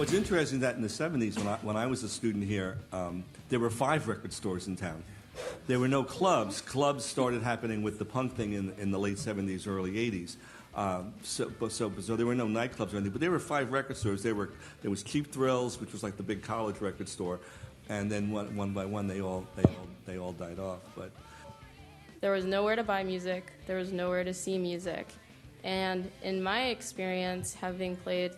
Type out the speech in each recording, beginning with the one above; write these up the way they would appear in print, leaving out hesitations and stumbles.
What's interesting is that in the 70s, when I was a student here, there were 5 record stores in town. There were no clubs. Clubs started happening with the punk thing in the late 70s, early 80s. So there were no nightclubs or anything, but there were 5 record stores. There was Cheap Thrills, which was like the big college record store, and then one by one they all died off. But there was nowhere to buy music. There was nowhere to see music, and in my experience, having played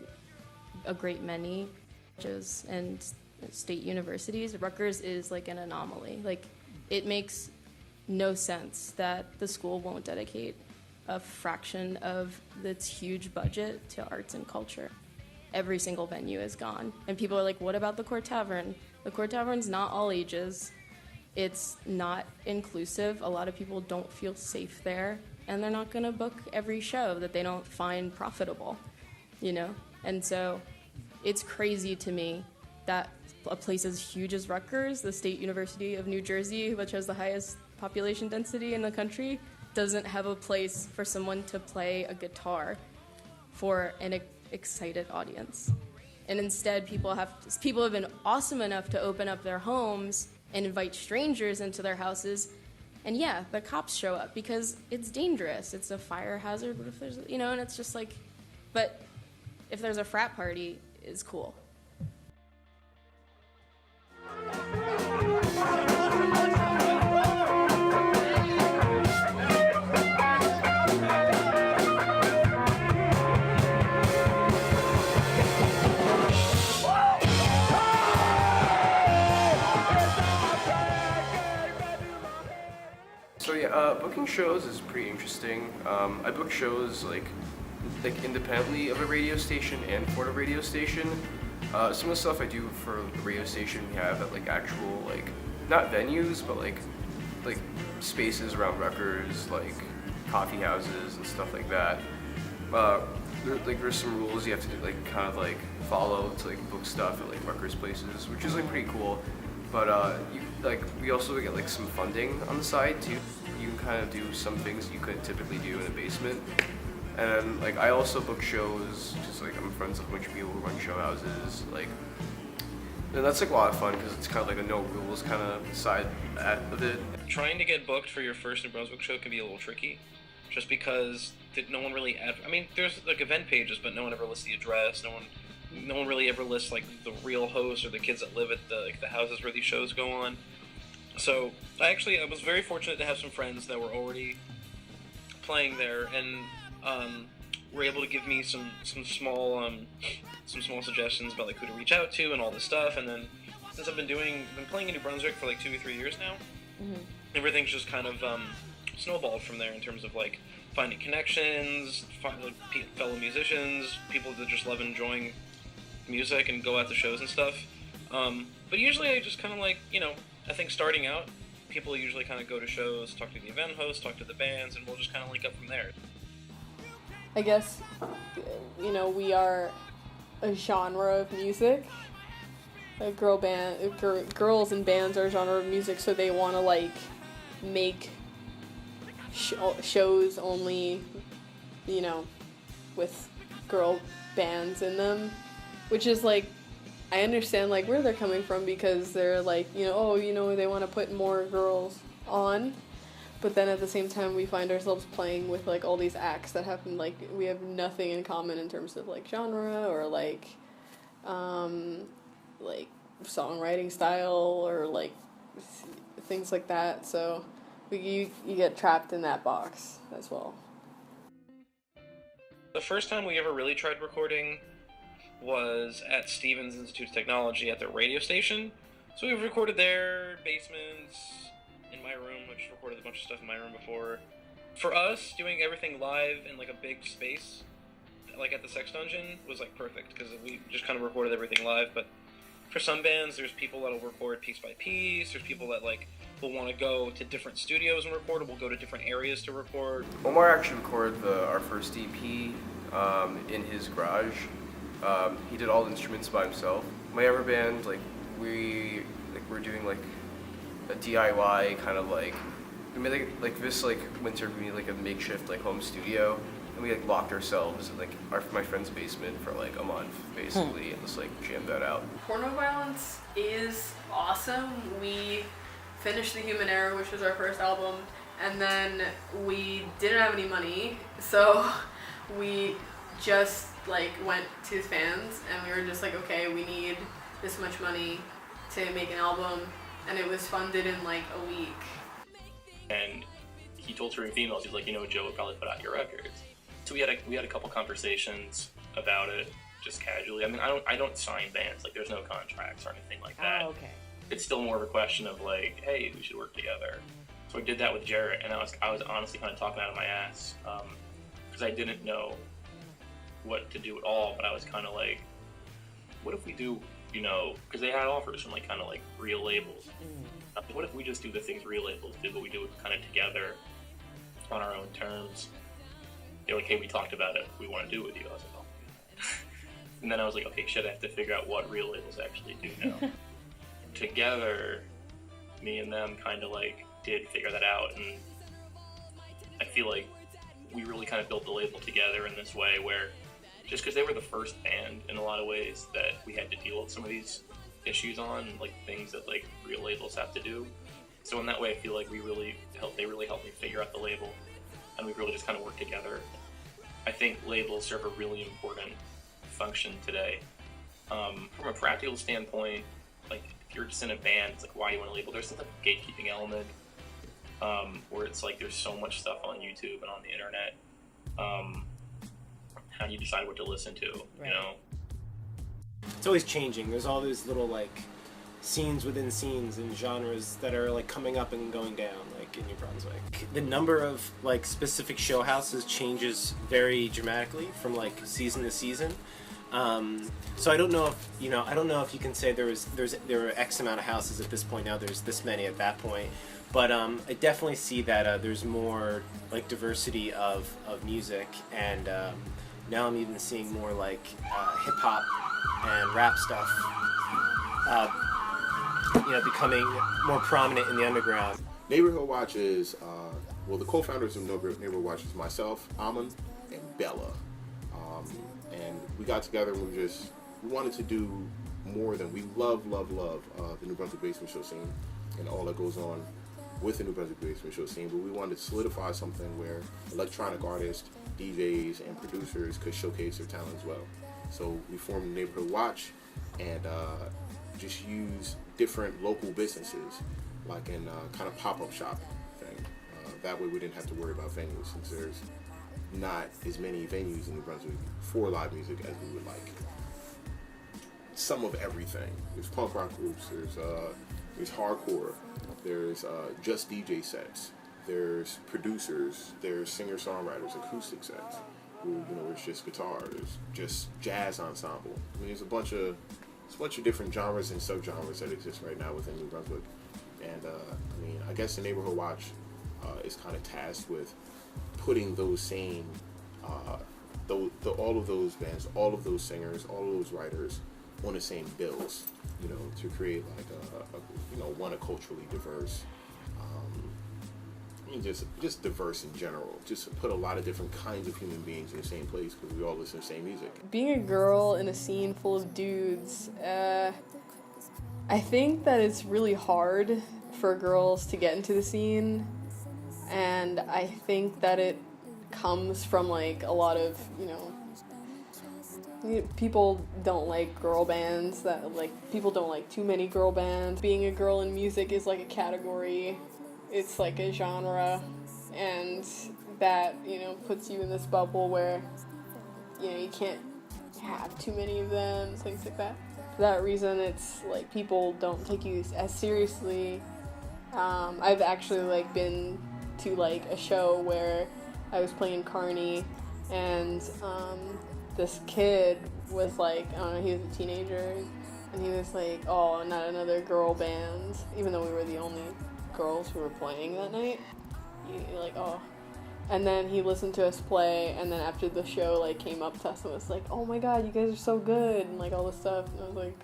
a great many colleges and state universities, Rutgers is like an anomaly. Like, it makes no sense that the school won't dedicate a fraction of its huge budget to arts and culture. Every single venue is gone. And people are like, what about the Court Tavern? The Court Tavern's not all ages. It's not inclusive. A lot of people don't feel safe there, and they're not gonna book every show that they don't find profitable, you know? And so it's crazy to me that a place as huge as Rutgers, the State University of New Jersey, which has the highest population density in the country, doesn't have a place for someone to play a guitar for an excited audience. And instead, people have been awesome enough to open up their homes and invite strangers into their houses. And yeah, the cops show up because it's dangerous. It's a fire hazard. What if there's, you know, and it's just like, but if there's a frat party, it's cool. So yeah, booking shows is pretty interesting. I book shows like independently of a radio station and for the radio station. Some of the stuff I do for the radio station we have at like actual like not venues but like spaces around Rutgers, like coffee houses and stuff like that. There's some rules you have to like kind of like follow to like book stuff at like Rutgers places, which is like pretty cool. But we also get like some funding on the side too. You can kind of do some things you couldn't typically do in a basement. And then, like, I also book shows, just like I'm friends with a bunch of people who run show houses, like, and that's like a lot of fun because it's kind of like a no rules kind of side of it. Trying to get booked for your first New Brunswick show can be a little tricky, just because no one really I mean, there's like event pages, but no one ever lists the address. No one really ever lists like the real host or the kids that live at the houses where these shows go on. So I was very fortunate to have some friends that were already playing there, and were able to give me some small suggestions about like who to reach out to and all this stuff. And then since I've been playing in New Brunswick for like 2 or 3 years now, everything's just kind of snowballed from there in terms of like finding connections, fellow musicians, people that just love enjoying music and go out to shows and stuff. But usually I just kind of like, you know, I think starting out, people usually kind of go to shows, talk to the event host, talk to the bands, and we'll just kind of link up from there. I guess, you know, we are a genre of music. Girls and bands are a genre of music, so they want to like make shows only, you know, with girl bands in them, which is like, I understand like where they're coming from because they're like, you know, oh, you know, they want to put more girls on. But then at the same time, we find ourselves playing with, like, all these acts that happen, like, we have nothing in common in terms of, like, genre or, like songwriting style or, like, things like that. So you get trapped in that box as well. The first time we ever really tried recording was at Stevens Institute of Technology at their radio station. So we've recorded there, basements, in my room. I've just recorded a bunch of stuff in my room before. For us, doing everything live in like a big space, like at the Sex Dungeon, was like perfect because we just kind of recorded everything live. But for some bands, there's people that'll record piece by piece. There's people that like will want to go to different studios and record, or will go to different areas to record. Omar actually recorded our first EP in his garage. He did all the instruments by himself. My other band, we're doing like a DIY kind of like, we made like this like winter we made like a makeshift like home studio, and we like locked ourselves in like my friend's basement for like a month basically, and just like jammed that out. Porno violence is awesome. We finished The Human Era, which was our first album, and then we didn't have any money, so we just like went to fans and we were just like, okay, we need this much money to make an album, and it was funded in like a week. And he told touring females, he's like, Joe would probably put out your records. So we had a couple conversations about it, just casually. I mean, I don't sign bands, like there's no contracts or anything like that. Oh, okay. It's still more of a question of like, hey, we should work together. So I did that with Jarrett, and I was honestly kind of talking out of my ass, because I didn't know what to do at all, but I was kind of like, what if we do, because they had offers from like kind of like real labels. What if we just do the things real labels do, but we do it kind of together on our own terms? They're like, hey, we talked about it, we want to do it with you. I was like, oh. And then I was like, okay, shit, I have to figure out what real labels actually do now. Together, me and them kind of like did figure that out, and I feel like we really kind of built the label together in this way where, just because they were the first band in a lot of ways that we had to deal with some of these issues on, like things that like real labels have to do. So in that way, I feel like they really helped me figure out the label, and we really just kind of worked together. I think labels serve a really important function today. From a practical standpoint, like if you're just in a band, it's like, why do you want a label? There's some gatekeeping element, where it's like there's so much stuff on YouTube and on the internet. How do you decide what to listen to? Right. It's always changing. There's all these little like scenes within scenes and genres that are like coming up and going down, like in New Brunswick. The number of like specific show houses changes very dramatically from like season to season. So I don't know if you can say there are X amount of houses at this point. Now there's this many at that point. But I definitely see that there's more like diversity of music, and now I'm even seeing more like hip hop and rap stuff, becoming more prominent in the underground. Neighborhood Watch is, the co-founders of Neighborhood Watch is myself, Amon, and Bella. And we got together and we wanted to do more than, we love the New Brunswick basement show scene and all that goes on with the New Brunswick basement show scene, but we wanted to solidify something where electronic artists, DJs, and producers could showcase their talent as well. So we formed the Neighborhood Watch and just use different local businesses, like in kind of pop-up shop thing. That way we didn't have to worry about venues, since there's not as many venues in New Brunswick for live music as we would like. Some of everything. There's punk rock groups, there's hardcore, there's just DJ sets, there's producers, there's singer-songwriters, acoustic sets, who, it's just guitar, there's just jazz ensemble. I mean, there's a bunch of different genres and subgenres that exist right now within New Brunswick. And I guess the Neighborhood Watch is kind of tasked with putting those same, all of those bands, all of those singers, all of those writers on the same bills, to create like a culturally diverse, just diverse in general. Just put a lot of different kinds of human beings in the same place because we all listen to the same music. Being a girl in a scene full of dudes, I think that it's really hard for girls to get into the scene, and I think that it comes from like a lot of, people don't like girl bands, people don't like too many girl bands. Being a girl in music is like a category, it's like a genre, and that, puts you in this bubble where, you can't have too many of them, things like that. For that reason, it's like people don't take you as seriously. I've actually like been to like a show where I was playing Carney, and this kid was like, I don't know, he was a teenager, and he was like, oh, not another girl band, even though we were the only girls who were playing that night. You're like, oh. And then he listened to us play, and then after the show, like, came up to us and was like, oh my god, you guys are so good, and like all this stuff, and I was like,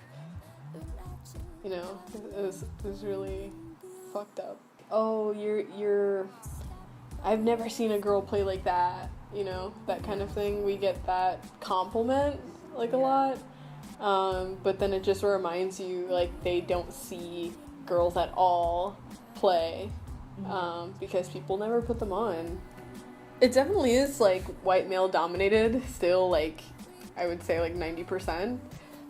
you know, it was really fucked up. Oh, you're I've never seen a girl play like that, you know, that kind of thing. We get that compliment, like, a lot, but then it just reminds you, like, they don't see girls at all play, because people never put them on. It definitely is, like, white male dominated, still, like, I would say, like, 90%,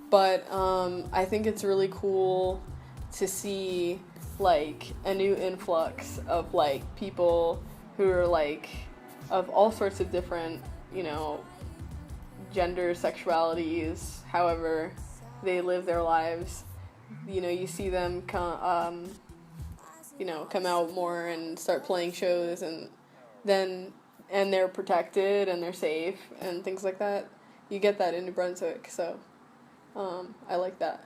but I think it's really cool to see, like, a new influx of, like, people who are, like, of all sorts of different, you know, gender, sexualities, however they live their lives. You know, you see them come out more and start playing shows, and they're protected and they're safe and things like that. You get that in New Brunswick, so I like that.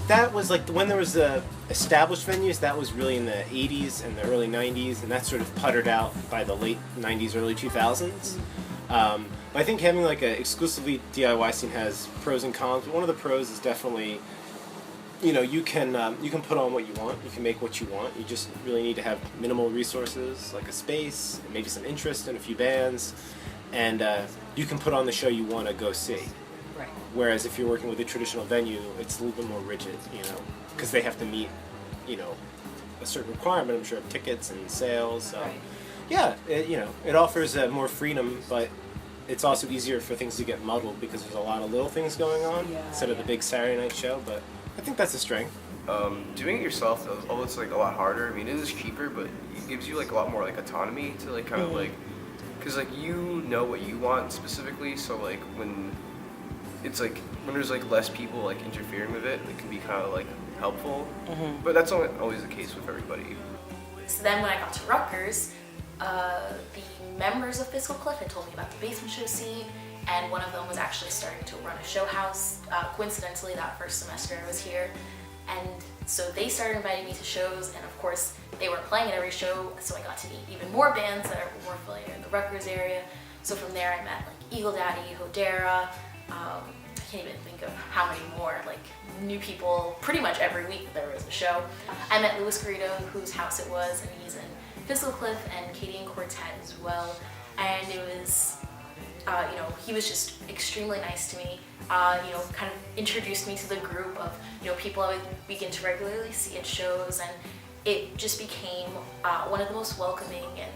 That was like when there was the established venues, that was really in the 80s and the early 90s, and that sort of puttered out by the late 90s, early 2000s. But I think having like an exclusively DIY scene has pros and cons, but one of the pros is definitely, you know, you can put on what you want, you can make what you want, you just really need to have minimal resources, like a space, maybe some interest in a few bands, and you can put on the show you want to go see. Right. Whereas if you're working with a traditional venue, it's a little bit more rigid, you know, because they have to meet, you know, a certain requirement, I'm sure, of tickets and sales. So, Right. yeah, it offers more freedom, but it's also easier for things to get muddled because there's a lot of little things going on instead of the big Saturday night show. But I think that's a strength. Doing it yourself, though, it's like a lot harder. I mean, it is cheaper, but it gives you like a lot more like autonomy to like kind of like, because like you know what you want specifically. So like when there's like less people like interfering with it, it can be kind of like helpful. But that's not always the case with everybody. So then when I got to Rutgers, the members of Physical Cliff had told me about the basement show scene, and one of them was actually starting to run a show house. Coincidentally, that first semester I was here, and so they started inviting me to shows, and of course they weren't playing at every show, so I got to meet even more bands that were more familiar in the Rutgers area. So from there I met like Eagle Daddy, Hodera, I can't even think of how many more, like new people pretty much every week that there was a show. I met Louis Garrido, whose house it was, and he's in Physical Cliff, and Katie and Quartet as well. And it was, he was just extremely nice to me. Kind of introduced me to the group of, people I would begin to regularly see at shows, and it just became one of the most welcoming and,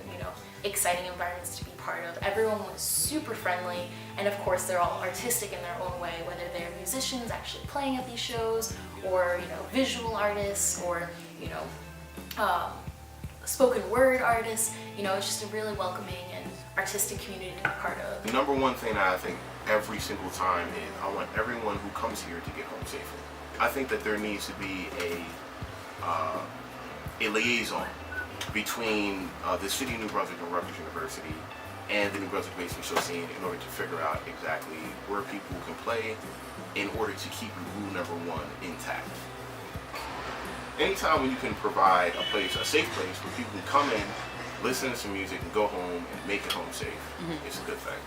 exciting environments to be part of. Everyone was super friendly, and of course they're all artistic in their own way, whether they're musicians actually playing at these shows, or, visual artists, or, spoken word artists. It's just a really welcoming and artistic community to be part of. The number one thing that I think every single time is I want everyone who comes here to get home safely. I think that there needs to be a liaison between the city of New Brunswick and Rutgers University and the New Brunswick basement show scene in order to figure out exactly where people can play in order to keep rule number one intact. Anytime when you can provide a safe place where people can come in, listen to some music, and go home and make it home safe, it's a good thing.